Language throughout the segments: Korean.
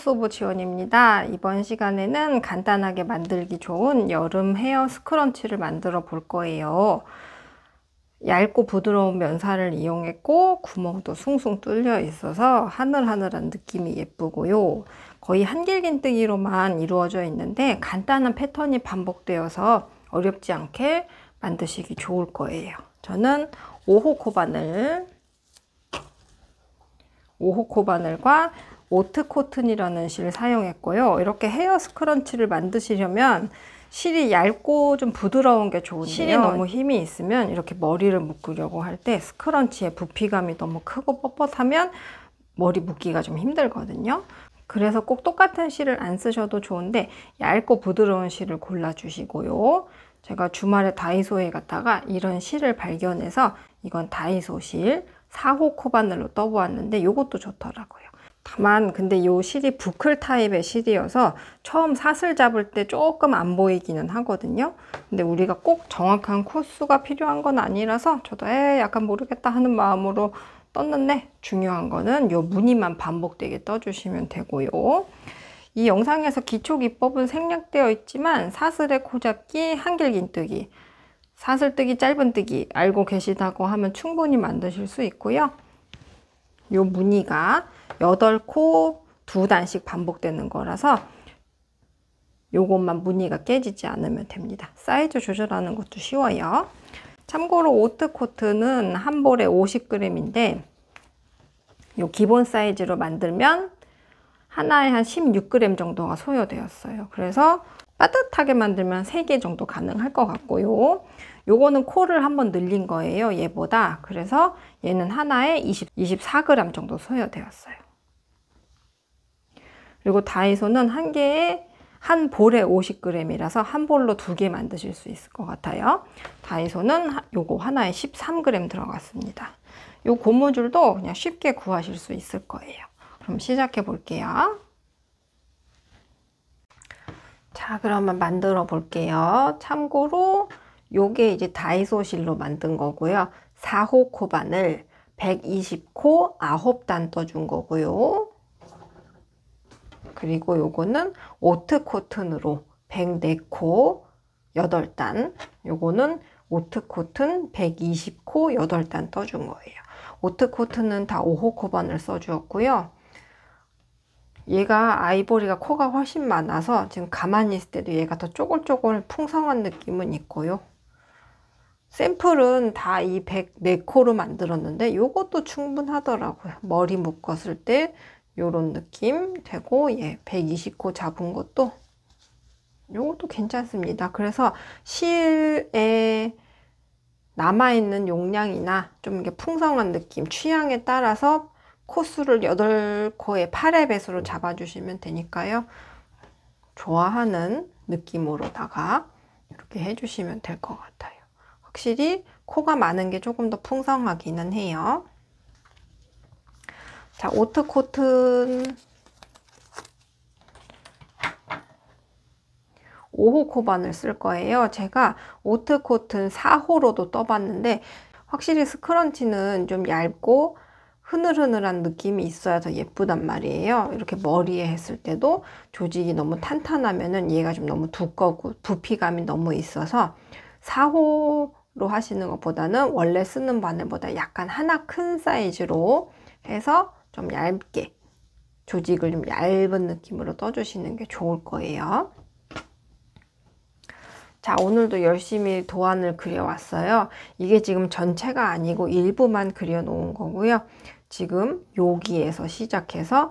하우스 오브 지원입니다. 이번 시간에는 간단하게 만들기 좋은 여름 헤어 스크런치를 만들어 볼 거예요. 얇고 부드러운 면사를 이용했고 구멍도 숭숭 뚫려 있어서 하늘하늘한 느낌이 예쁘고요. 거의 한길긴뜨기로만 이루어져 있는데 간단한 패턴이 반복되어서 어렵지 않게 만드시기 좋을 거예요. 저는 5호 코바늘과 오트 코튼이라는 실을 사용했고요. 이렇게 헤어 스크런치를 만드시려면 실이 얇고 좀 부드러운 게 좋은데요. 실이 너무 힘이 있으면 이렇게 머리를 묶으려고 할 때 스크런치의 부피감이 너무 크고 뻣뻣하면 머리 묶기가 좀 힘들거든요. 그래서 꼭 똑같은 실을 안 쓰셔도 좋은데 얇고 부드러운 실을 골라주시고요. 제가 주말에 다이소에 갔다가 이런 실을 발견해서 이건 다이소 실 4호 코바늘로 떠보았는데 이것도 좋더라고요. 다만 근데 이 실이 부클 타입의 실이어서 처음 사슬 잡을 때 조금 안 보이기는 하거든요. 근데 우리가 꼭 정확한 코수가 필요한 건 아니라서 저도 약간 모르겠다 하는 마음으로 떴는데 중요한 거는 이 무늬만 반복되게 떠주시면 되고요. 이 영상에서 기초 기법은 생략되어 있지만 사슬의 코잡기, 한길긴뜨기, 사슬뜨기, 짧은뜨기 알고 계시다고 하면 충분히 만드실 수 있고요. 이 무늬가 8코 2단씩 반복되는 거라서 요것만 무늬가 깨지지 않으면 됩니다. 사이즈 조절하는 것도 쉬워요. 참고로 오트 코트는 한 볼에 50g인데 요 기본 사이즈로 만들면 하나에 한 16g 정도가 소요되었어요. 그래서 따뜻하게 만들면 3개 정도 가능할 것 같고요. 요거는 코를 한번 늘린 거예요, 얘보다. 그래서 얘는 하나에 24g 정도 소요되었어요. 그리고 다이소는 한 볼에 50g이라서 한 볼로 2개 만드실 수 있을 것 같아요. 다이소는 요거 하나에 13g 들어갔습니다. 요 고무줄도 그냥 쉽게 구하실 수 있을 거예요. 그럼 시작해 볼게요. 자, 그러면 만들어 볼게요. 참고로 요게 이제 다이소 실로 만든 거고요. 4호 코바늘 120코 9단 떠준 거고요. 그리고 요거는 오트 코튼으로 104코 8단, 요거는 오트 코튼 120코 8단 떠준 거예요. 오트 코튼은 다 5호 코바늘 써주었고요. 얘가 아이보리가 코가 훨씬 많아서 지금 가만히 있을 때도 얘가 더 쪼글쪼글 풍성한 느낌은 있고요. 샘플은 다 이 104코로 만들었는데 요것도 충분하더라고요. 머리 묶었을 때 요런 느낌 되고, 얘 120코 잡은 것도 요것도 괜찮습니다. 그래서 실에 남아있는 용량이나 좀 이렇게 풍성한 느낌, 취향에 따라서 코수를 8코에 8의 배수로 잡아주시면 되니까요. 좋아하는 느낌으로다가 이렇게 해주시면 될 것 같아요. 확실히 코가 많은 게 조금 더 풍성하기는 해요. 자, 오트 코튼 5호 코바늘 쓸 거예요. 제가 오트 코튼 4호로도 떠봤는데 확실히 스크런치는 좀 얇고 흐늘흐늘한 느낌이 있어야 더 예쁘단 말이에요. 이렇게 머리에 했을 때도 조직이 너무 탄탄하면은 얘가 좀 너무 두껍고 부피감이 너무 있어서 4호로 하시는 것보다는 원래 쓰는 바늘보다 약간 하나 큰 사이즈로 해서 좀 얇게 조직을 좀 얇은 느낌으로 떠주시는 게 좋을 거예요. 자, 오늘도 열심히 도안을 그려왔어요. 이게 지금 전체가 아니고 일부만 그려놓은 거고요. 지금 여기에서 시작해서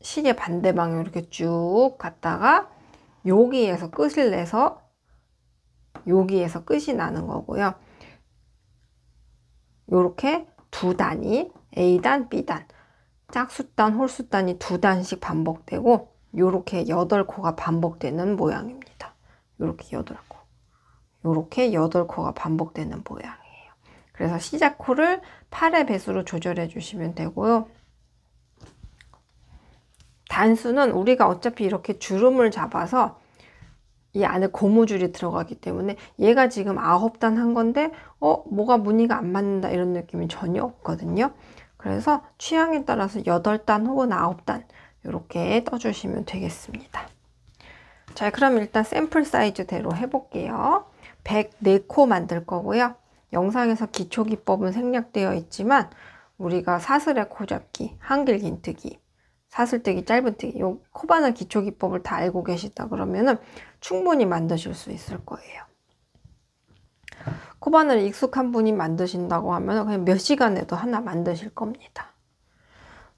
시계 반대 방향으로 이렇게 쭉 갔다가 여기에서 끝을 내서 여기에서 끝이 나는 거고요. 이렇게 2단이 A단, B단, 짝수단, 홀수단이 2단씩 반복되고 이렇게 8코가 반복되는 모양입니다. 이렇게 8코. 이렇게 8코가 반복되는 모양이에요. 그래서 시작 코를 8의 배수로 조절해 주시면 되고요. 단수는 우리가 어차피 이렇게 주름을 잡아서 이 안에 고무줄이 들어가기 때문에 얘가 지금 9단 한 건데 뭐가 무늬가 안 맞는다 이런 느낌이 전혀 없거든요. 그래서 취향에 따라서 8단 혹은 9단 이렇게 떠주시면 되겠습니다. 자, 그럼 일단 샘플 사이즈대로 해볼게요. 104코 만들 거고요. 영상에서 기초기법은 생략되어 있지만 우리가 사슬의 코잡기, 한길 긴뜨기, 사슬뜨기, 짧은뜨기, 요 코바늘 기초기법을 다 알고 계시다 그러면은 충분히 만드실 수 있을 거예요. 코바늘 익숙한 분이 만드신다고 하면 그냥 몇 시간에도 하나 만드실 겁니다.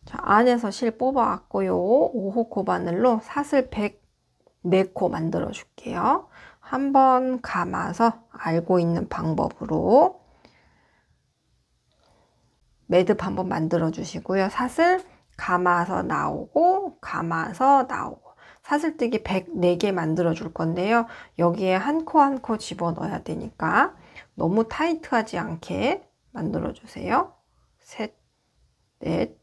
자, 안에서 실 뽑아왔고요. 5호 코바늘로 사슬 104코 만들어 줄게요. 한번 감아서 알고 있는 방법으로 매듭 한번 만들어 주시고요. 사슬 감아서 나오고 감아서 나오고 사슬뜨기 104개 만들어 줄 건데요. 여기에 한 코 한 코 집어 넣어야 되니까 너무 타이트하지 않게 만들어 주세요. 셋, 넷,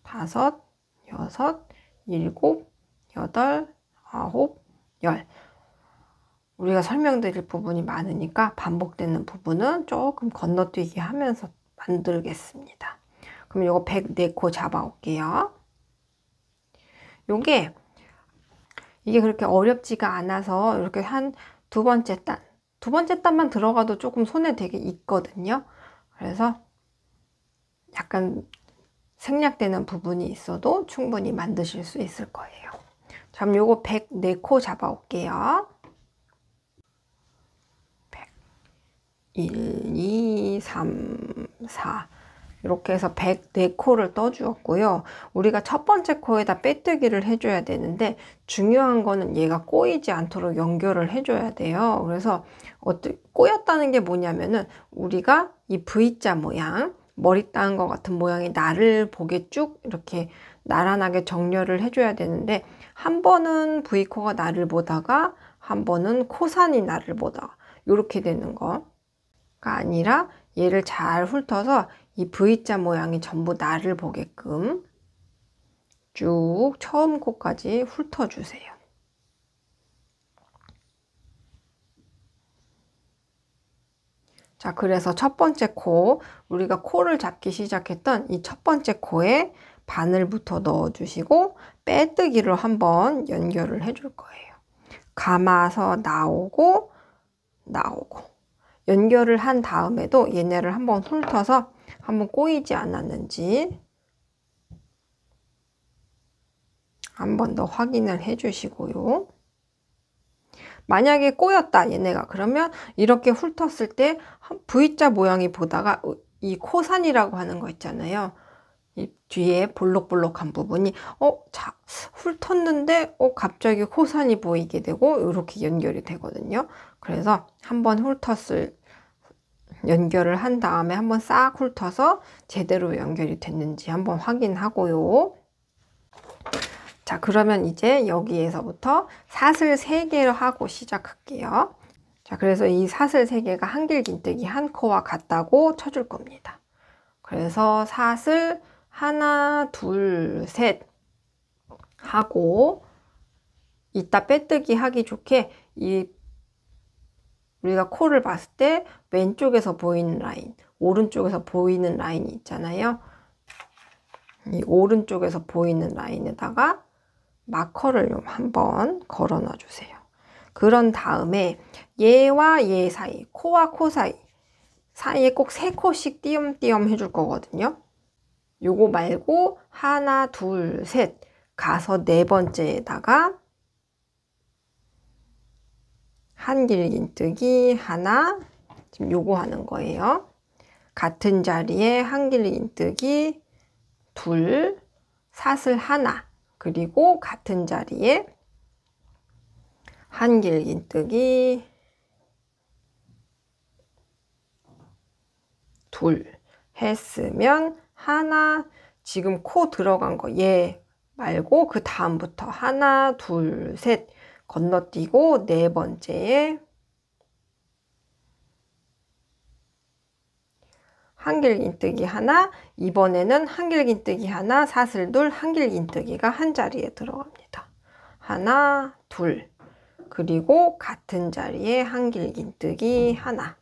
다섯, 여섯, 일곱, 여덟, 아홉, 열. 우리가 설명드릴 부분이 많으니까 반복되는 부분은 조금 건너뛰기 하면서 만들겠습니다. 그럼 이거 104코 잡아올게요. 이게 그렇게 어렵지가 않아서 이렇게 한 두 번째 단만 들어가도 조금 손에 되게 익거든요. 그래서 약간 생략되는 부분이 있어도 충분히 만드실 수 있을 거예요. 자, 그럼 요거 104코 잡아올게요. 1, 2, 3, 4 이렇게 해서 104코를 떠주었고요. 우리가 첫 번째 코에다 빼뜨기를 해줘야 되는데 중요한 거는 얘가 꼬이지 않도록 연결을 해줘야 돼요. 그래서 꼬였다는 게 뭐냐면은 우리가 이 V자 모양, 머리 따은 것 같은 모양이 나를 보게 쭉 이렇게 나란하게 정렬을 해줘야 되는데 한 번은 V코가 나를 보다가 한 번은 코산이 나를 보다가 이렇게 되는 거가 아니라 얘를 잘 훑어서 이 V자 모양이 전부 나를 보게끔 쭉 처음 코까지 훑어주세요. 자, 그래서 첫 번째 코, 우리가 코를 잡기 시작했던 이 첫 번째 코에 바늘부터 넣어주시고 빼뜨기로 한번 연결을 해줄 거예요. 감아서 나오고 나오고 연결을 한 다음에도 얘네를 한번 훑어서 한번 꼬이지 않았는지 한 번 더 확인을 해 주시고요. 만약에 꼬였다 얘네가 그러면 이렇게 훑었을 때 V자 모양이 보다가 이 코산이라고 하는 거 있잖아요. 이 뒤에 볼록볼록한 부분이 자, 훑었는데 갑자기 코산이 보이게 되고 이렇게 연결이 되거든요. 그래서 한번 연결을 한 다음에 한번 싹 훑어서 제대로 연결이 됐는지 한번 확인하고요. 자, 그러면 이제 여기에서부터 사슬 3개를 하고 시작할게요. 자, 그래서 이 사슬 3개가 한길 긴뜨기 한 코와 같다고 쳐줄 겁니다. 그래서 사슬 하나, 둘, 셋 하고 이따 빼뜨기 하기 좋게 우리가 코를 봤을 때 왼쪽에서 보이는 라인, 오른쪽에서 보이는 라인이 있잖아요. 이 오른쪽에서 보이는 라인에다가 마커를 한번 걸어 놔 주세요. 그런 다음에 얘와 얘 사이, 코와 코 사이에 꼭 3코씩 띄엄띄엄 해줄 거거든요. 요거 말고 하나, 둘, 셋 가서 4번째에다가 한길 긴뜨기 하나, 지금 요거 하는 거예요. 같은 자리에 한길 긴뜨기 둘, 사슬 하나, 그리고 같은 자리에 한길 긴뜨기 둘 했으면 하나, 지금 코 들어간 거 얘 말고 그 다음부터 하나, 둘, 셋 건너뛰고 4번째에 한길 긴뜨기 하나, 이번에는 한길 긴뜨기 하나, 사슬 둘, 한길 긴뜨기가 한 자리에 들어갑니다. 하나, 둘, 그리고 같은 자리에 한길 긴뜨기 하나.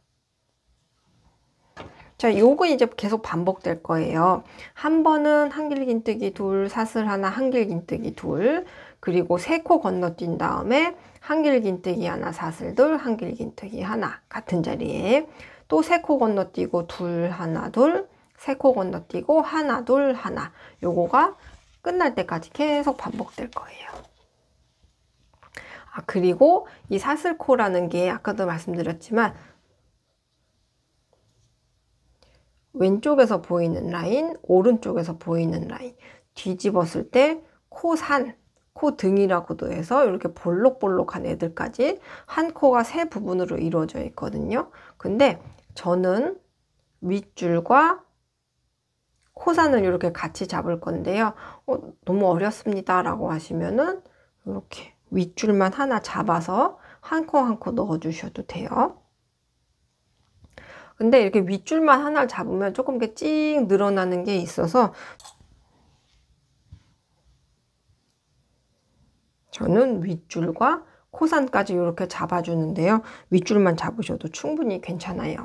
자, 요거 이제 계속 반복될 거예요. 한 번은 한길긴뜨기 둘, 사슬 하나, 한길긴뜨기 둘, 그리고 3코 건너뛴 다음에 한길긴뜨기 하나, 사슬 둘, 한길긴뜨기 하나 같은 자리에 또 3코 건너뛰고 둘, 하나, 둘, 3코 건너뛰고 하나, 둘, 하나. 요거가 끝날 때까지 계속 반복될 거예요. 아, 그리고 이 사슬코라는 게 아까도 말씀드렸지만 왼쪽에서 보이는 라인, 오른쪽에서 보이는 라인 뒤집었을 때 코산, 코 등이라고도 해서 이렇게 볼록볼록한 애들까지 한 코가 3 부분으로 이루어져 있거든요. 근데 저는 윗줄과 코산을 이렇게 같이 잡을 건데요. 너무 어렵습니다 라고 하시면은 이렇게 윗줄만 하나 잡아서 한 코 한 코 넣어 주셔도 돼요. 근데 이렇게 윗줄만 하나 잡으면 조금 이렇게 찍 늘어나는 게 있어서 저는 윗줄과 코산까지 이렇게 잡아주는데요. 윗줄만 잡으셔도 충분히 괜찮아요.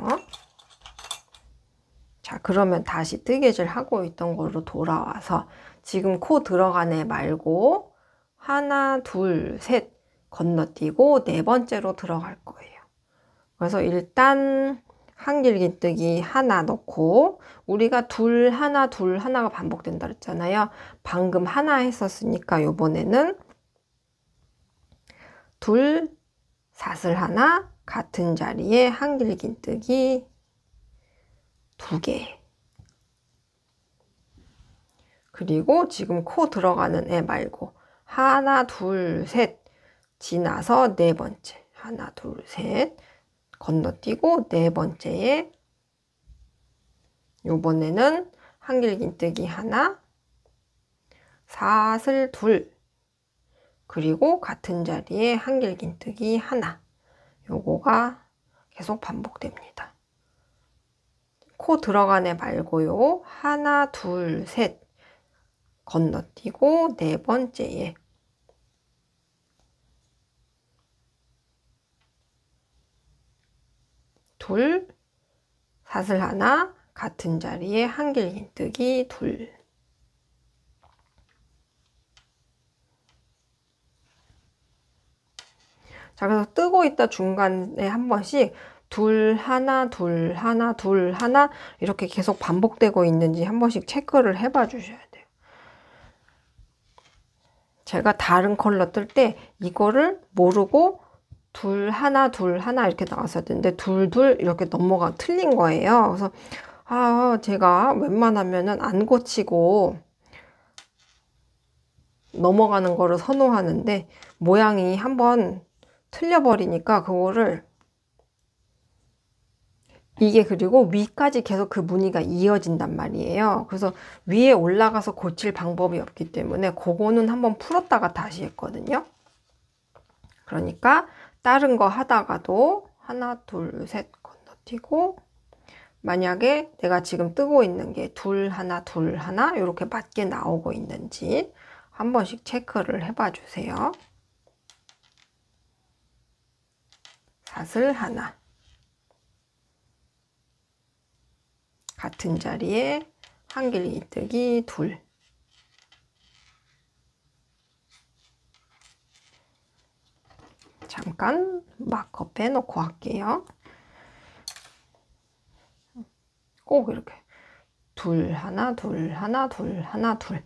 자, 그러면 다시 뜨개질 하고 있던 걸로 돌아와서 지금 코 들어간 애 말고 하나, 둘, 셋 건너뛰고 4번째로 들어갈 거예요. 그래서 일단 한길긴뜨기 하나 넣고 우리가 둘, 하나, 둘, 하나가 반복된다 그랬잖아요. 방금 하나 했었으니까 요번에는 둘, 사슬 하나, 같은 자리에 한길긴뜨기 2개. 그리고 지금 코 들어가는 애 말고 하나, 둘, 셋 지나서 4번째. 하나, 둘, 셋 건너뛰고 4번째에 요번에는 한길긴뜨기 하나, 사슬 둘, 그리고 같은 자리에 한길긴뜨기 하나. 요거가 계속 반복됩니다. 코 들어간 애 말고요. 하나, 둘, 셋 건너뛰고 4번째에 둘, 사슬 하나, 같은 자리에 한길긴뜨기 둘. 자, 그래서 뜨고 있다 중간에 한 번씩 둘, 하나, 둘, 하나, 둘, 하나 이렇게 계속 반복되고 있는지 한 번씩 체크를 해봐 주셔야 돼요. 제가 다른 컬러 뜰 때 이거를 모르고 둘, 하나, 둘, 하나 이렇게 나왔어야 되는데 둘, 둘 이렇게 넘어가 틀린 거예요. 그래서 제가 웬만하면은 안 고치고 넘어가는 거를 선호하는데 모양이 한번 틀려버리니까 그거를 이게 그리고 위까지 계속 그 무늬가 이어진단 말이에요. 그래서 위에 올라가서 고칠 방법이 없기 때문에 그거는 한번 풀었다가 다시 했거든요. 그러니까 다른 거 하다가도 하나, 둘, 셋 건너뛰고 만약에 내가 지금 뜨고 있는 게 둘, 하나, 둘, 하나 이렇게 맞게 나오고 있는지 한 번씩 체크를 해봐 주세요. 사슬 하나, 같은 자리에 한길긴뜨기 둘. 잠깐 마커 빼놓고 할게요. 꼭 이렇게 둘, 하나, 둘, 하나, 둘, 하나, 둘.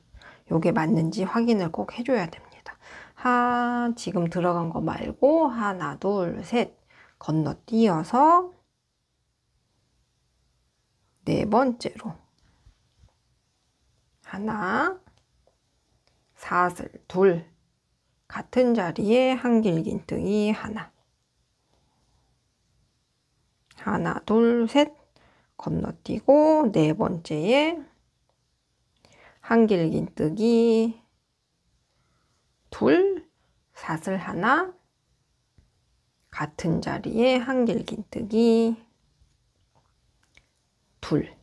요게 맞는지 확인을 꼭 해줘야 됩니다. 지금 들어간 거 말고 하나, 둘, 셋 건너뛰어서 4번째로 하나, 사슬 둘, 같은 자리에 한길긴뜨기 하나, 하나, 둘, 셋 건너뛰고 4번째에 한길긴뜨기 둘, 사슬 하나, 같은 자리에 한길긴뜨기 둘.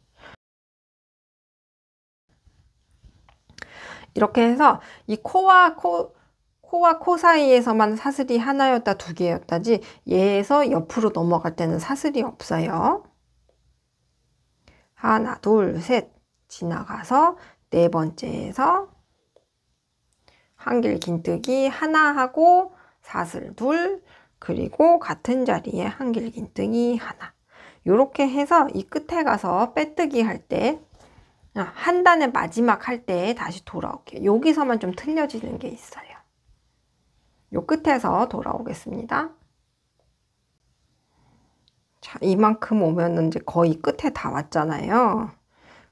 이렇게 해서 이 코와 코 사이에서만 사슬이 하나였다 2개였다지 얘에서 옆으로 넘어갈 때는 사슬이 없어요. 하나, 둘, 셋 지나가서 네 번째에서 한길 긴뜨기 하나 하고 사슬 둘, 그리고 같은 자리에 한길 긴뜨기 하나. 이렇게 해서 이 끝에 가서 빼뜨기 할 때, 한 단의 마지막 할 때 다시 돌아올게요. 여기서만 좀 틀려지는 게 있어요. 요 끝에서 돌아오겠습니다. 자, 이만큼 오면은 이제 거의 끝에 다 왔잖아요.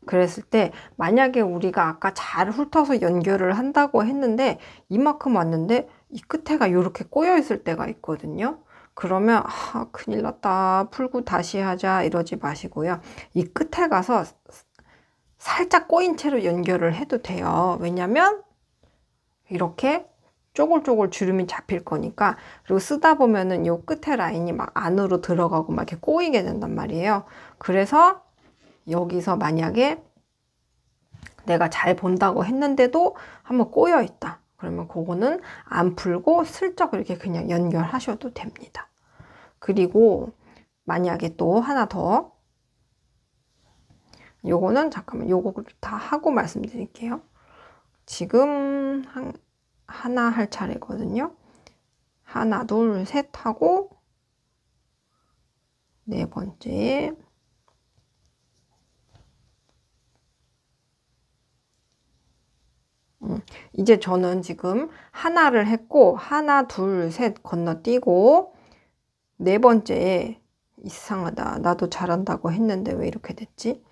그랬을 때 만약에 우리가 아까 잘 훑어서 연결을 한다고 했는데 이만큼 왔는데 이 끝에가 이렇게 꼬여 있을 때가 있거든요. 그러면 큰일 났다, 풀고 다시 하자 이러지 마시고요. 이 끝에 가서 살짝 꼬인 채로 연결을 해도 돼요. 왜냐면 이렇게 쪼글쪼글 주름이 잡힐 거니까. 그리고 쓰다 보면은 요 끝에 라인이 막 안으로 들어가고 막 이렇게 꼬이게 된단 말이에요. 그래서 여기서 만약에 내가 잘 본다고 했는데도 한번 꼬여 있다, 그러면 그거는 안 풀고 슬쩍 이렇게 그냥 연결하셔도 됩니다. 그리고 만약에 또 하나 더, 요거는 잠깐만 요거 다 하고 말씀드릴게요. 지금 하나 할 차례거든요. 하나, 둘, 셋 하고 네 번째 이제 저는 지금 하나를 했고 하나, 둘, 셋 건너뛰고 네 번째에 이상하다, 나도 잘한다고 했는데 왜 이렇게 됐지?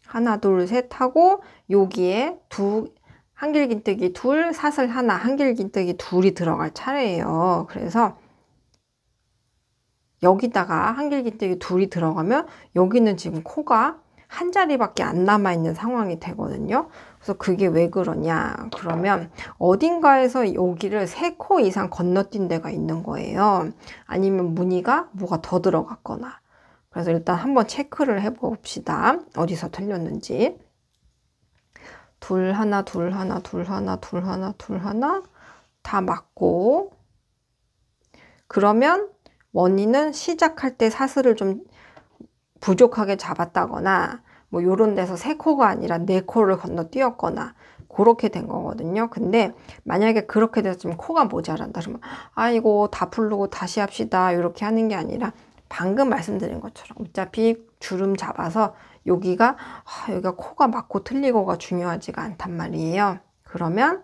하나, 둘, 셋 하고 여기에 한길 긴뜨기 둘, 사슬 하나, 한길 긴뜨기 둘이 들어갈 차례예요. 그래서 여기다가 한길 긴뜨기 둘이 들어가면 여기는 지금 코가 한 자리밖에 안 남아있는 상황이 되거든요. 그래서 그게 왜 그러냐, 그러면 어딘가에서 여기를 3코 이상 건너뛴 데가 있는 거예요. 아니면 무늬가 뭐가 더 들어갔거나. 그래서 일단 한번 체크를 해봅시다. 어디서 틀렸는지. 둘 하나, 둘 하나, 둘 하나, 둘 하나, 둘 하나 다 맞고, 그러면 원인은 시작할 때 사슬을 좀 부족하게 잡았다거나 뭐 요런 데서 3코가 아니라 4코를 건너뛰었거나 그렇게 된 거거든요. 근데 만약에 그렇게 돼서 지금 코가 모자란다 그러면 아이고 다 풀르고 다시 합시다 이렇게 하는 게 아니라 방금 말씀드린 것처럼 어차피 주름 잡아서 여기가 코가 맞고 틀리고가 중요하지가 않단 말이에요. 그러면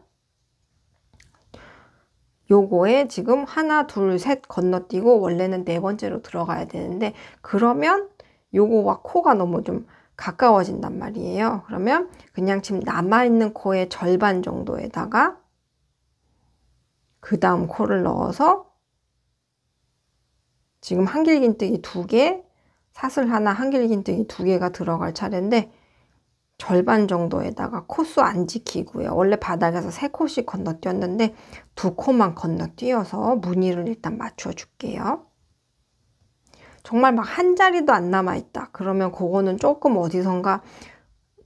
요거에 지금 하나, 둘, 셋 건너뛰고 원래는 네 번째로 들어가야 되는데, 그러면 요거와 코가 너무 좀 가까워진단 말이에요. 그러면 그냥 지금 남아있는 코의 절반 정도에다가 그 다음 코를 넣어서 지금 한길 긴뜨기 2개, 사슬 하나, 한길 긴뜨기 2개가 들어갈 차례인데 절반 정도에다가 코수 안 지키고요. 원래 바닥에서 3코씩 건너뛰었는데 2코만 건너뛰어서 무늬를 일단 맞춰줄게요. 정말 막 한 자리도 안 남아있다, 그러면 그거는 조금 어디선가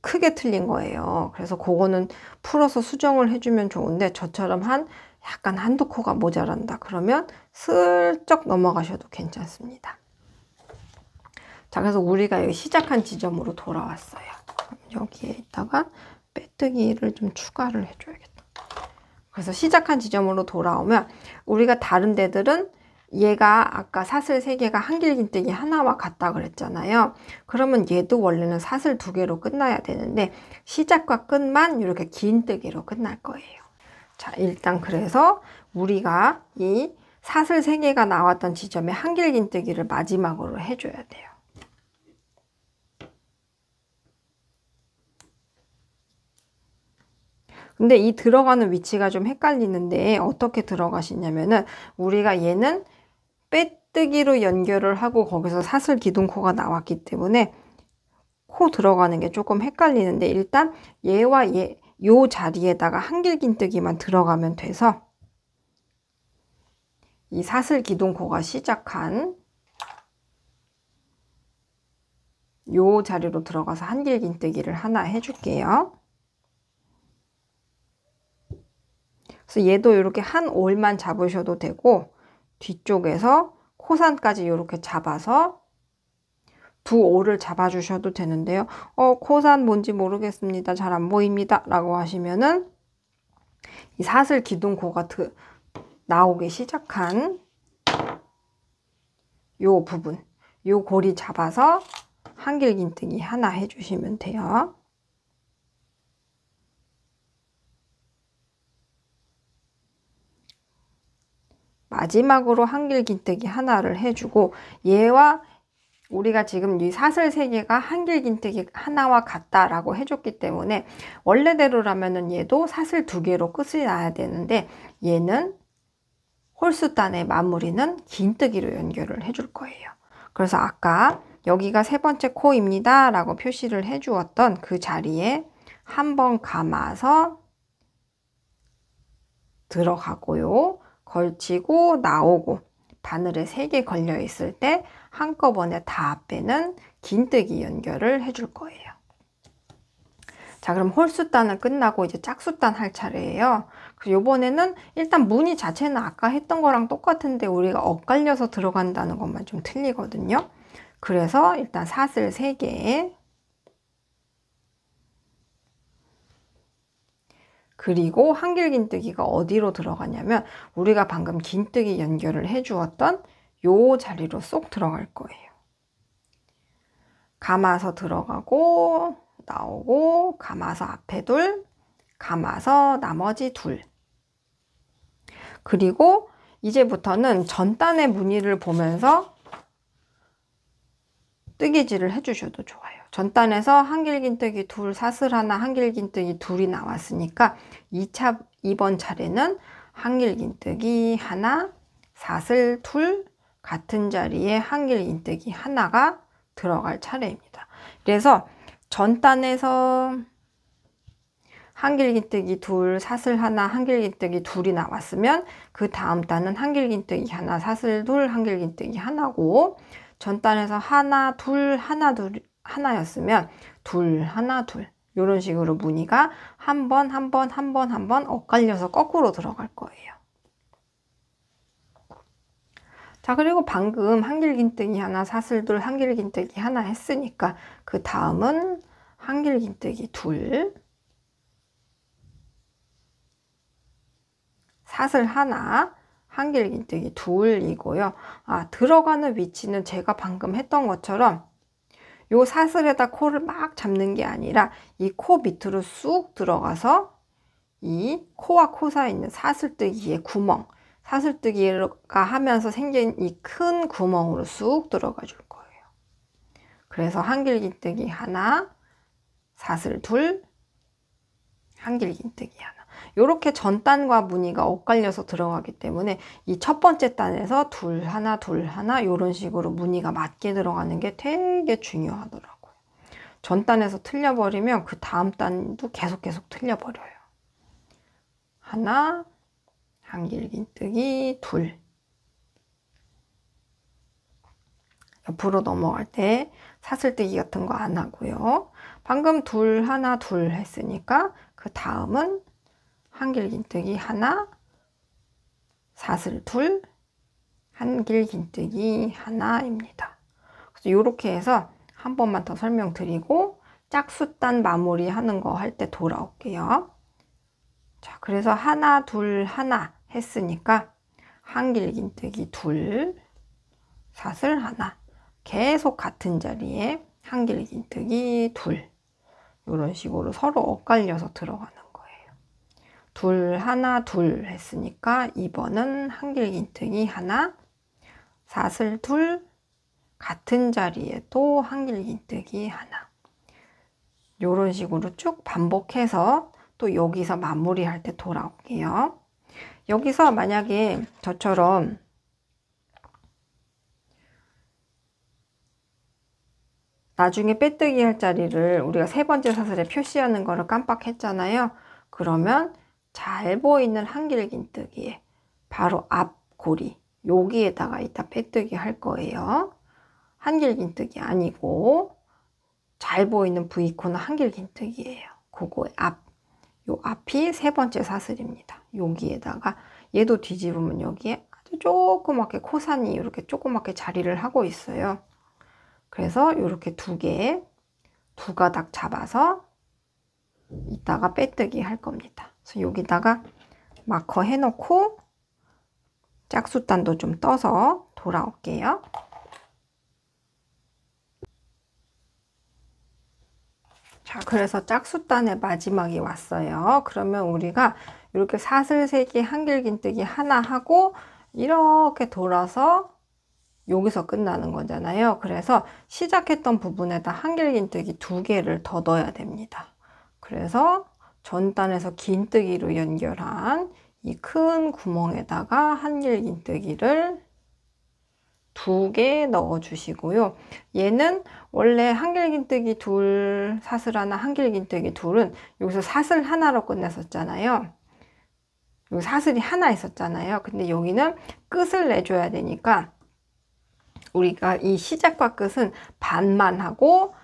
크게 틀린 거예요. 그래서 그거는 풀어서 수정을 해주면 좋은데, 저처럼 약간 한두 코가 모자란다 그러면 슬쩍 넘어가셔도 괜찮습니다. 자, 그래서 우리가 여기 시작한 지점으로 돌아왔어요. 여기에다가 빼뜨기를 좀 추가를 해줘야겠다. 그래서 시작한 지점으로 돌아오면 우리가 다른 데들은 얘가 아까 사슬 3개가 한길 긴뜨기 하나와 같다 그랬잖아요. 그러면 얘도 원래는 사슬 2개로 끝나야 되는데 시작과 끝만 이렇게 긴뜨기로 끝날 거예요. 자, 일단 그래서 우리가 이 사슬 3개가 나왔던 지점에 한길 긴뜨기를 마지막으로 해줘야 돼요. 근데 이 들어가는 위치가 좀 헷갈리는데 어떻게 들어가시냐면은, 우리가 얘는 빼뜨기로 연결을 하고 거기서 사슬 기둥코가 나왔기 때문에 코 들어가는 게 조금 헷갈리는데, 일단 얘와 요 자리에다가 한길 긴뜨기만 들어가면 돼서 이 사슬 기둥코가 시작한 요 자리로 들어가서 한길 긴뜨기를 하나 해줄게요. 그래서 얘도 이렇게 한 올만 잡으셔도 되고, 뒤쪽에서 코산까지 이렇게 잡아서 두 오를 잡아주셔도 되는데요. 코산 뭔지 모르겠습니다. 잘 안 보입니다. 라고 하시면은 이 사슬 기둥코가 나오기 시작한 요 부분, 요 고리 잡아서 한길긴뜨기 하나 해주시면 돼요. 마지막으로 한길긴뜨기 하나를 해주고, 얘와 우리가 지금 이 사슬 3개가 한길긴뜨기 하나와 같다라고 해줬기 때문에 원래대로라면은 얘도 사슬 2개로 끝이 나야 되는데, 얘는 홀수단의 마무리는 긴뜨기로 연결을 해줄 거예요. 그래서 아까 여기가 3번째 코입니다 라고 표시를 해 주었던 그 자리에 한번 감아서 들어가고요. 걸치고 나오고, 바늘에 3개 걸려 있을 때 한꺼번에 다 빼는 긴뜨기 연결을 해줄 거예요. 자, 그럼 홀수단은 끝나고 이제 짝수단 할 차례예요. 그래서 이번에는 일단 무늬 자체는 아까 했던 거랑 똑같은데 우리가 엇갈려서 들어간다는 것만 좀 틀리거든요. 그래서 일단 사슬 3개, 그리고 한길긴뜨기가 어디로 들어가냐면 우리가 방금 긴뜨기 연결을 해 주었던 요 자리로 쏙 들어갈 거예요. 감아서 들어가고 나오고, 감아서 앞에 둘, 감아서 나머지 둘. 그리고 이제부터는 전단의 무늬를 보면서 뜨개질을 해주셔도 좋아요. 전단에서 한길긴뜨기 둘, 사슬 하나, 한길긴뜨기 둘이 나왔으니까 2번 차례는 한길긴뜨기 하나, 사슬 둘, 같은 자리에 한길긴뜨기 하나가 들어갈 차례입니다. 그래서 전단에서 한길긴뜨기 둘, 사슬 하나, 한길긴뜨기 둘이 나왔으면 그 다음 단은 한길긴뜨기 하나, 사슬 둘, 한길긴뜨기 하나고, 전단에서 하나, 둘, 하나, 둘, 하나였으면 둘, 하나, 둘, 이런 식으로 무늬가 한 번, 한 번, 한 번, 한 번 엇갈려서 거꾸로 들어갈 거예요. 자, 그리고 방금 한길긴뜨기 하나, 사슬 둘, 한길긴뜨기 하나 했으니까 그 다음은 한길긴뜨기 둘, 사슬 하나, 한길긴뜨기 둘이고요. 들어가는 위치는 제가 방금 했던 것처럼 요 사슬에다 코를 막 잡는 게 아니라 이 코 밑으로 쑥 들어가서 이 코와 코 사이에 있는 사슬뜨기의 구멍, 사슬뜨기가 하면서 생긴 이 큰 구멍으로 쑥 들어가 줄 거예요. 그래서 한길긴뜨기 하나, 사슬 둘, 한길긴뜨기 하나. 이렇게 전단과 무늬가 엇갈려서 들어가기 때문에 이 첫 번째 단에서 둘 하나, 둘 하나 이런 식으로 무늬가 맞게 들어가는 게 되게 중요하더라고요. 전단에서 틀려버리면 그 다음 단도 계속 틀려버려요. 하나, 한길긴뜨기 둘. 옆으로 넘어갈 때 사슬뜨기 같은 거 안 하고요. 방금 둘 하나 둘 했으니까 그 다음은 한길긴뜨기 하나, 사슬 둘, 한길긴뜨기 하나입니다. 그래서 이렇게 해서 한 번만 더 설명드리고 짝수단 마무리 하는 거 할 때 돌아올게요. 자, 그래서 하나, 둘, 하나 했으니까 한길긴뜨기 둘, 사슬 하나, 계속 같은 자리에 한길긴뜨기 둘, 이런 식으로 서로 엇갈려서 들어가는 거예요. 둘, 하나, 둘 했으니까 2번은 한길긴뜨기 하나, 사슬 둘, 같은 자리에 또 한길긴뜨기 하나. 이런 식으로 쭉 반복해서 또 여기서 마무리할 때 돌아올게요. 여기서 만약에 저처럼 나중에 빼뜨기 할 자리를 우리가 3번째 사슬에 표시하는 거를 깜빡했잖아요. 그러면 잘 보이는 한길긴뜨기에 바로 앞 고리 여기에다가 이따 빼뜨기 할 거예요. 한길긴뜨기 아니고 잘 보이는 V코는 한길긴뜨기예요. 그거의 요 앞이 3번째 사슬입니다. 여기에다가 얘도 뒤집으면 여기에 아주 조그맣게 코산이 이렇게 조그맣게 자리를 하고 있어요. 그래서 이렇게 두 가닥 잡아서 이따가 빼뜨기 할 겁니다. 그래서 여기다가 마커 해놓고 짝수단도 좀 떠서 돌아올게요. 자, 그래서 짝수단의 마지막이 왔어요. 그러면 우리가 이렇게 사슬세기 한길긴뜨기 하나 하고 이렇게 돌아서 여기서 끝나는 거잖아요. 그래서 시작했던 부분에다 한길긴뜨기 2개를 더 넣어야 됩니다. 그래서 전단에서 긴뜨기로 연결한 이 큰 구멍에다가 한길긴뜨기를 2개 넣어 주시고요. 얘는 원래 한길긴뜨기 둘, 사슬 하나, 한길긴뜨기 둘은 여기서 사슬 하나로 끝냈었잖아요. 여기 사슬이 하나 있었잖아요. 근데 여기는 끝을 내줘야 되니까 우리가 이 시작과 끝은 반만 하고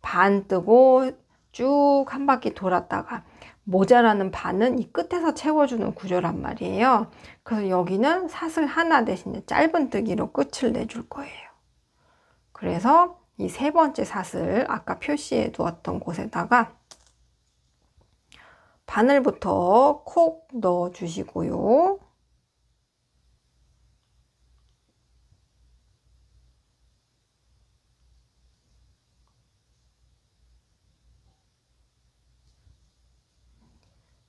반 뜨고 쭉 한 바퀴 돌았다가 모자라는 반은 이 끝에서 채워주는 구조란 말이에요. 그래서 여기는 사슬 하나 대신에 짧은 뜨기로 끝을 내줄 거예요. 그래서 이 세 번째 사슬 아까 표시해 두었던 곳에다가 바늘부터 콕 넣어 주시고요.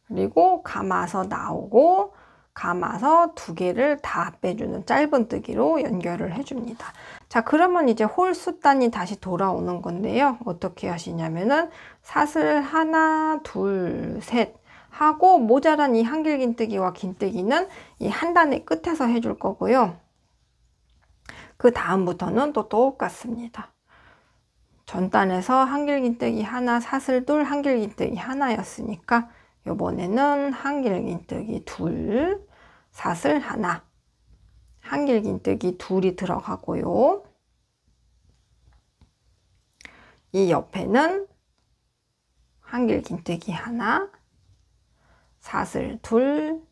그리고 감아서 나오고 감아서 2개를 다 빼주는 짧은 뜨기로 연결을 해줍니다. 자, 그러면 이제 홀수단이 다시 돌아오는 건데요. 어떻게 하시냐면은 사슬 하나, 둘, 셋 하고 모자란 이 한길긴뜨기와 긴뜨기는 이 한 단의 끝에서 해줄 거고요. 그 다음부터는 또 똑같습니다. 전단에서 한길긴뜨기 하나, 사슬 둘, 한길긴뜨기 하나였으니까 이번에는 한길긴뜨기 둘, 사슬 하나, 한길긴뜨기 둘이 들어가고요. 이 옆에는 한길긴뜨기 하나, 사슬 둘,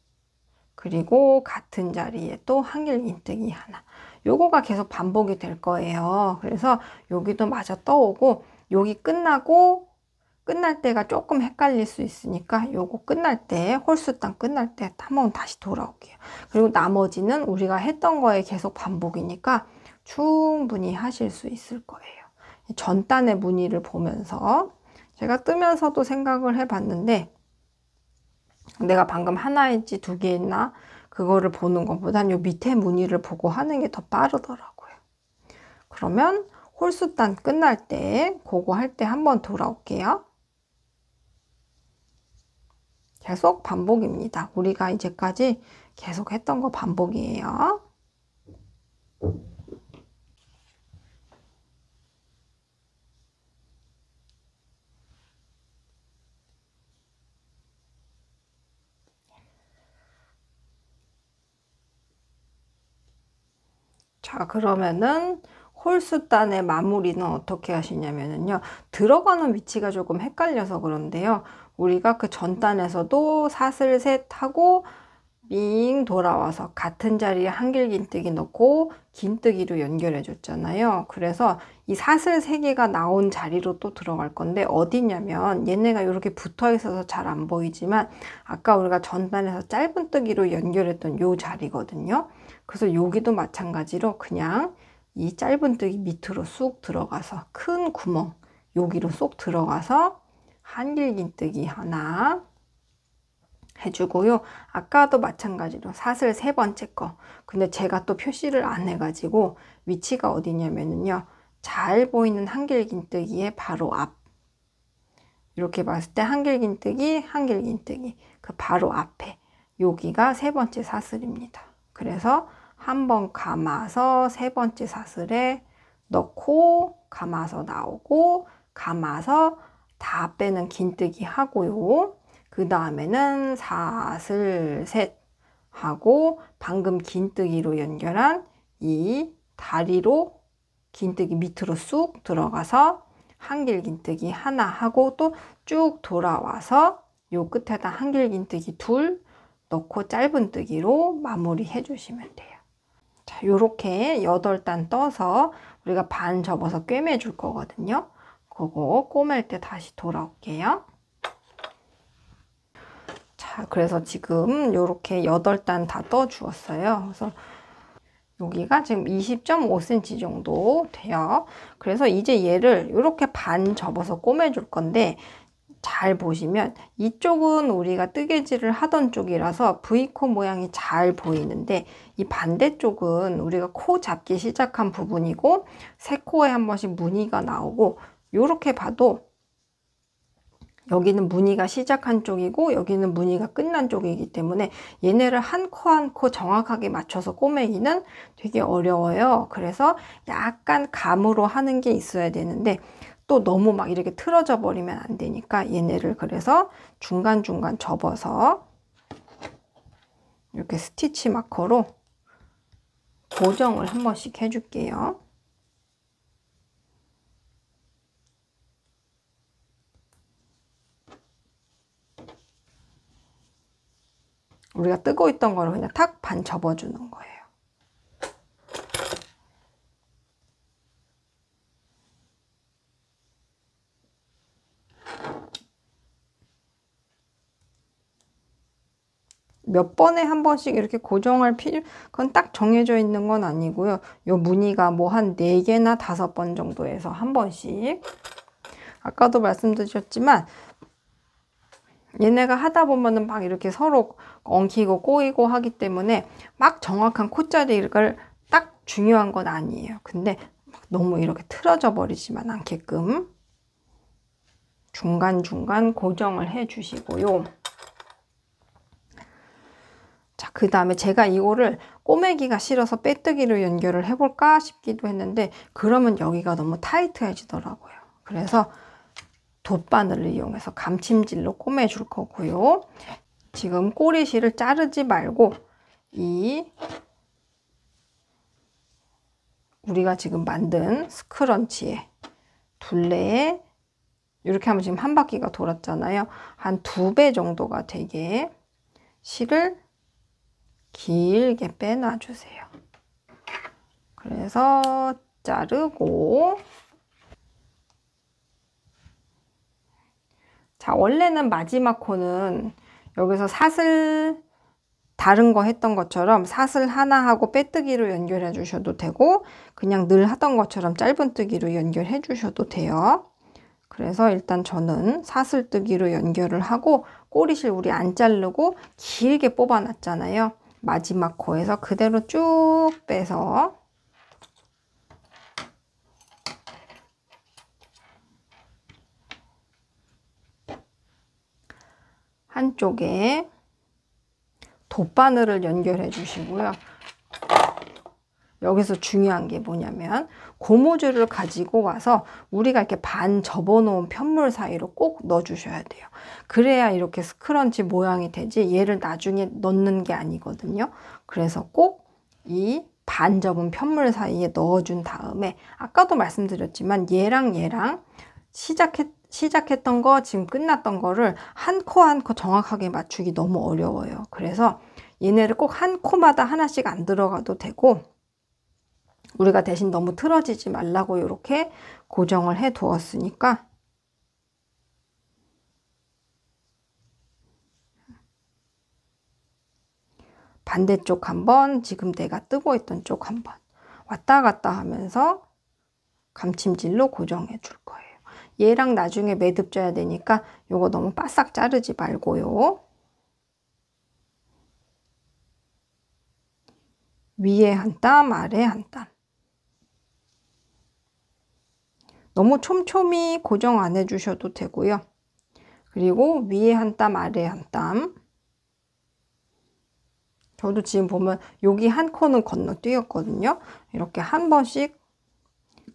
그리고 같은 자리에 또 한길긴뜨기 하나. 요거가 계속 반복이 될 거예요. 그래서 여기도 마저 떠오고 여기 끝날 때가 조금 헷갈릴 수 있으니까 요거 끝날 때 홀수단 끝날 때 한번 다시 돌아올게요. 그리고 나머지는 우리가 했던 거에 계속 반복이니까 충분히 하실 수 있을 거예요. 전단의 무늬를 보면서 제가 뜨면서도 생각을 해봤는데 내가 방금 하나 했지 2개 했나 그거를 보는 것보단 요 밑에 무늬를 보고 하는 게 더 빠르더라고요. 그러면 홀수단 끝날 때 그거 할 때 한번 돌아올게요. 계속 반복입니다. 우리가 이제까지 계속 했던 거 반복이에요. 자, 그러면은 홀수단의 마무리는 어떻게 하시냐면요. 들어가는 위치가 조금 헷갈려서 그런데요. 우리가 그 전단에서도 사슬 셋 하고 빙 돌아와서 같은 자리에 한길긴뜨기 넣고 긴뜨기로 연결해 줬잖아요. 그래서 이 사슬 3개가 나온 자리로 또 들어갈 건데 어디냐면 얘네가 이렇게 붙어 있어서 잘 안 보이지만 아까 우리가 전단에서 짧은 뜨기로 연결했던 요 자리거든요. 그래서 여기도 마찬가지로 그냥 이 짧은 뜨기 밑으로 쑥 들어가서 큰 구멍 여기로 쏙 들어가서 한길긴뜨기 하나 해주고요. 아까도 마찬가지로 사슬 3번째 거. 근데 제가 또 표시를 안 해가지고 위치가 어디냐면요. 잘 보이는 한길긴뜨기의 바로 앞. 이렇게 봤을 때 한길긴뜨기, 한길긴뜨기. 그 바로 앞에. 여기가 3번째 사슬입니다. 그래서 한번 감아서 3번째 사슬에 넣고 감아서 나오고 감아서 다 빼는 긴뜨기 하고요. 그 다음에는 사슬 셋 하고 방금 긴뜨기로 연결한 이 다리로 긴뜨기 밑으로 쑥 들어가서 한길긴뜨기 하나 하고 또 쭉 돌아와서 요 끝에다 한길긴뜨기 둘 넣고 짧은 뜨기로 마무리 해주시면 돼요. 자, 요렇게 8단 떠서 우리가 반 접어서 꿰매 줄 거거든요. 그거 꿰맬 때 다시 돌아올게요. 자, 그래서 지금 요렇게 8단 다 떠 주었어요. 그래서 여기가 지금 20.5cm 정도 돼요. 그래서 이제 얘를 이렇게 반 접어서 꿰매 줄 건데, 잘 보시면 이쪽은 우리가 뜨개질을 하던 쪽이라서 V코 모양이 잘 보이는데, 이 반대쪽은 우리가 코 잡기 시작한 부분이고 새 코에 한 번씩 무늬가 나오고, 이렇게 봐도 여기는 무늬가 시작한 쪽이고 여기는 무늬가 끝난 쪽이기 때문에 얘네를 한 코 한 코 정확하게 맞춰서 꼬매기는 되게 어려워요. 그래서 약간 감으로 하는 게 있어야 되는데 또 너무 막 이렇게 틀어져 버리면 안 되니까 얘네를 그래서 중간중간 접어서 이렇게 스티치 마커로 고정을 한 번씩 해줄게요. 우리가 뜨고 있던 거를 그냥 탁 반 접어주는 거예요. 몇 번에 한 번씩 이렇게 고정할 그건 딱 정해져 있는 건 아니고요. 요 무늬가 뭐 한 4개나 5번 정도에서 한 번씩. 아까도 말씀드렸지만 얘네가 하다 보면은 막 이렇게 서로 엉키고 꼬이고 하기 때문에 막 정확한 콧자리를 딱 중요한 건 아니에요. 근데 너무 이렇게 틀어져 버리지만 않게끔 중간중간 고정을 해 주시고요. 자, 그 다음에 제가 이거를 꼬매기가 싫어서 빼뜨기로 연결을 해볼까 싶기도 했는데, 그러면 여기가 너무 타이트해지더라고요. 그래서 돗바늘을 이용해서 감침질로 꼬매줄 거고요. 지금 꼬리실을 자르지 말고 우리가 지금 만든 스크런치에 둘레에 이렇게 하면 지금 한 바퀴가 돌았잖아요. 한 2배 정도가 되게 실을 길게 빼놔 주세요. 그래서 자르고, 자, 원래는 마지막 코는 여기서 사슬 다른 거 했던 것처럼 사슬 하나 하고 빼뜨기로 연결해 주셔도 되고 그냥 늘 하던 것처럼 짧은뜨기로 연결해 주셔도 돼요. 그래서 일단 저는 사슬뜨기로 연결을 하고 꼬리실 우리 안 자르고 길게 뽑아 놨잖아요. 마지막 코에서 그대로 쭉 빼서 한쪽에 돗바늘을 연결해 주시고요. 여기서 중요한 게 뭐냐면 고무줄을 가지고 와서 우리가 이렇게 반 접어 놓은 편물 사이로 꼭 넣어 주셔야 돼요. 그래야 이렇게 스크런치 모양이 되지 얘를 나중에 넣는 게 아니거든요. 그래서 꼭 이 반 접은 편물 사이에 넣어 준 다음에, 아까도 말씀드렸지만 얘랑 시작했던 거 지금 끝났던 거를 한 코 한 코 정확하게 맞추기 너무 어려워요. 그래서 얘네를 꼭 한 코마다 하나씩 안 들어가도 되고, 우리가 대신 너무 틀어지지 말라고 이렇게 고정을 해 두었으니까 반대쪽 한번, 지금 내가 뜨고 있던 쪽 한번 왔다 갔다 하면서 감침질로 고정해 줄 거예요. 얘랑 나중에 매듭 져야 되니까 요거 너무 바싹 자르지 말고요. 위에 한 땀, 아래 한 땀. 너무 촘촘히 고정 안 해주셔도 되고요. 그리고 위에 한 땀, 아래 한 땀. 저도 지금 보면 여기 한 코는 건너뛰었거든요. 이렇게 한 번씩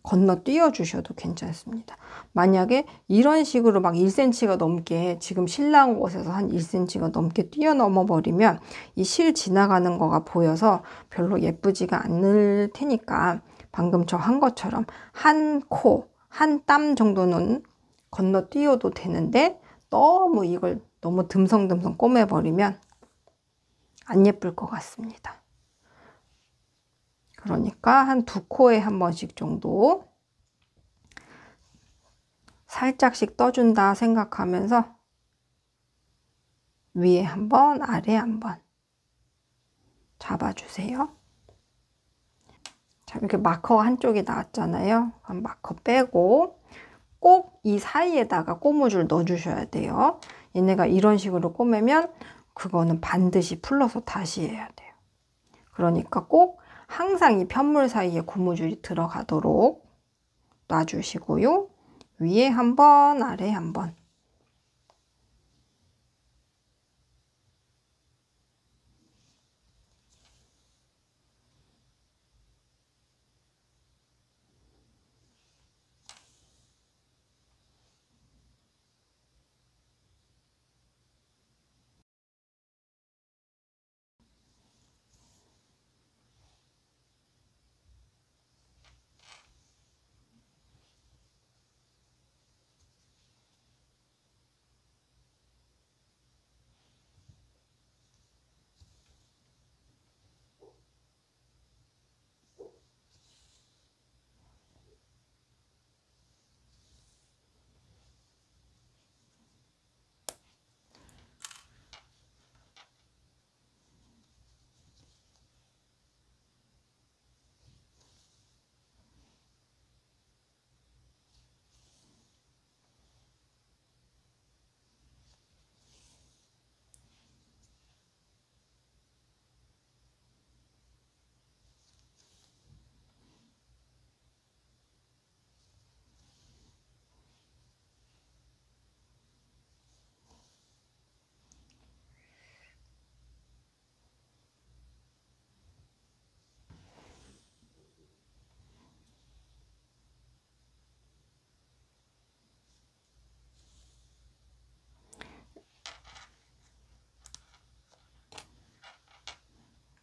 건너뛰어 주셔도 괜찮습니다. 만약에 이런 식으로 막 1cm가 넘게, 지금 실 나온 곳에서 한 1cm가 넘게 뛰어넘어 버리면 이 실 지나가는 거가 보여서 별로 예쁘지가 않을 테니까 방금 저 한 것처럼 한 코, 한 땀 정도는 건너뛰어도 되는데, 너무 이걸 너무 듬성듬성 꼬매버리면 안 예쁠 것 같습니다. 그러니까 한 2코에 한 번씩 정도 살짝씩 떠준다 생각하면서 위에 한 번, 아래 한 번 잡아주세요. 자, 이렇게 마커가 한쪽이 나왔잖아요. 그럼 마커 빼고 꼭 이 사이에다가 고무줄 넣어주셔야 돼요. 얘네가 이런 식으로 꼬매면 그거는 반드시 풀러서 다시 해야 돼요. 그러니까 꼭 항상 이 편물 사이에 고무줄이 들어가도록 놔주시고요. 위에 한 번, 아래 한 번.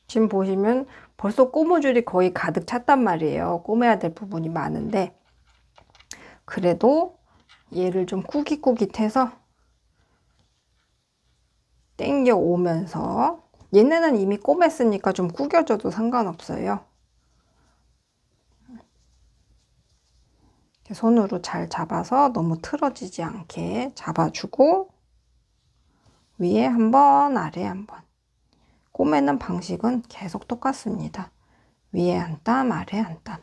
지금 보시면 벌써 고무줄이 거의 가득 찼단 말이에요. 꼬매야 될 부분이 많은데 그래도 얘를 좀 꾸깃꾸깃해서 당겨 오면서 얘네는 이미 꼬맸으니까 좀 구겨져도 상관없어요. 손으로 잘 잡아서 너무 틀어지지 않게 잡아주고 위에 한 번, 아래 한 번. 꼬매는 방식은 계속 똑같습니다. 위에 한 땀, 아래 한 땀.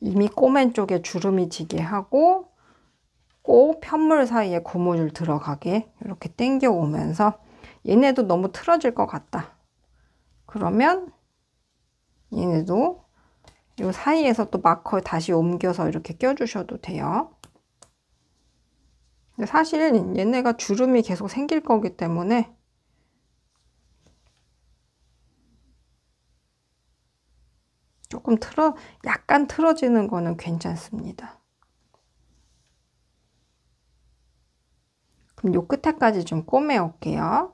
이미 꼬맨 쪽에 주름이 지게 하고 꼭 편물 사이에 고무줄 들어가게 이렇게 당겨 오면서 얘네도 너무 틀어질 것 같다. 그러면 얘네도 이 사이에서 또 마커 다시 옮겨서 이렇게 껴주셔도 돼요. 근데 사실 얘네가 주름이 계속 생길 거기 때문에 조금 약간 틀어지는 거는 괜찮습니다. 그럼 요 끝에까지 좀 꼬매 올게요.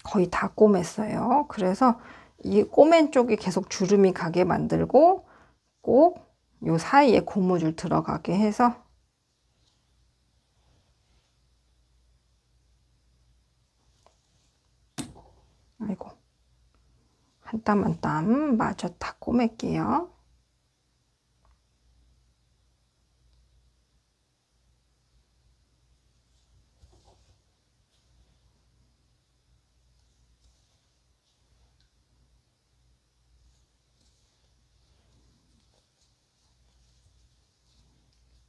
거의 다 꼬맸어요. 그래서 이 꼬맨 쪽이 계속 주름이 가게 만들고 꼭 요 사이에 고무줄 들어가게 해서 아이고 한 땀 한 땀 마저 다 꼬맬게요.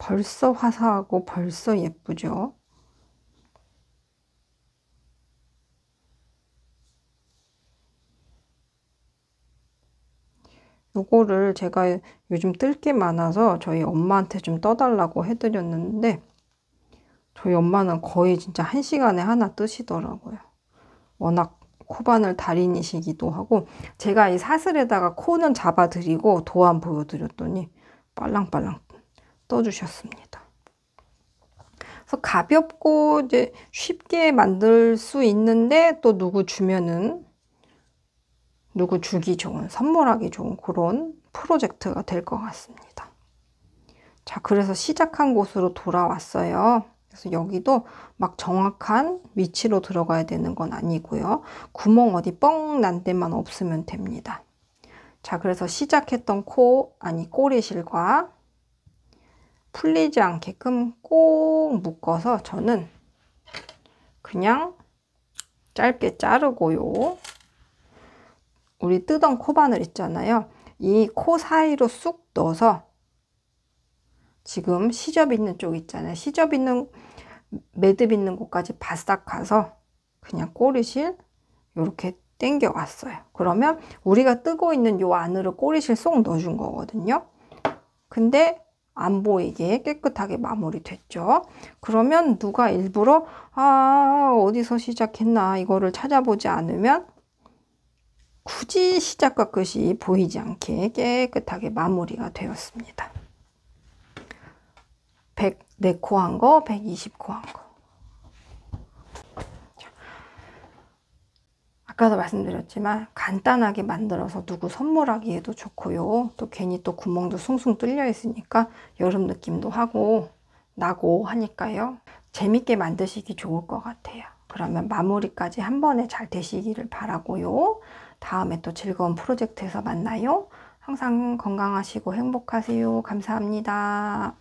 벌써 화사하고 벌써 예쁘죠? 요거를 제가 요즘 뜰 게 많아서 저희 엄마한테 좀 떠달라고 해드렸는데 저희 엄마는 거의 진짜 1시간에 하나 뜨시더라고요. 워낙 코바늘 달인이시기도 하고 제가 이 사슬에다가 코는 잡아드리고 도안 보여드렸더니 빨랑빨랑 떠주셨습니다. 그래서 가볍고 이제 쉽게 만들 수 있는데 또 누구 주면은 누구 주기 좋은, 선물하기 좋은 그런 프로젝트가 될 것 같습니다. 자, 그래서 시작한 곳으로 돌아왔어요. 그래서 여기도 막 정확한 위치로 들어가야 되는 건 아니고요. 구멍 어디 뻥 난 데만 없으면 됩니다. 자, 그래서 시작했던 꼬리실과 풀리지 않게끔 꼭 묶어서 저는 그냥 짧게 자르고요. 우리 뜨던 코바늘 있잖아요. 이 코 사이로 쑥 넣어서 지금 시접 있는 쪽 있잖아요. 시접 있는 매듭 있는 곳까지 바싹 가서 그냥 꼬리실 이렇게 당겨 왔어요. 그러면 우리가 뜨고 있는 요 안으로 꼬리실 쏙 넣어준 거거든요. 근데 안 보이게 깨끗하게 마무리 됐죠. 그러면 누가 일부러 어디서 시작했나 이거를 찾아보지 않으면 굳이 시작과 끝이 보이지 않게 깨끗하게 마무리가 되었습니다. 104코 한 거, 120코 한 거. 아까도 말씀드렸지만 간단하게 만들어서 누구 선물하기에도 좋고요. 또 괜히 또 구멍도 숭숭 뚫려 있으니까 여름 느낌도 나고 하니까요. 재밌게 만드시기 좋을 것 같아요. 그러면 마무리까지 한 번에 잘 되시기를 바라고요. 다음에 또 즐거운 프로젝트에서 만나요. 항상 건강하시고 행복하세요. 감사합니다.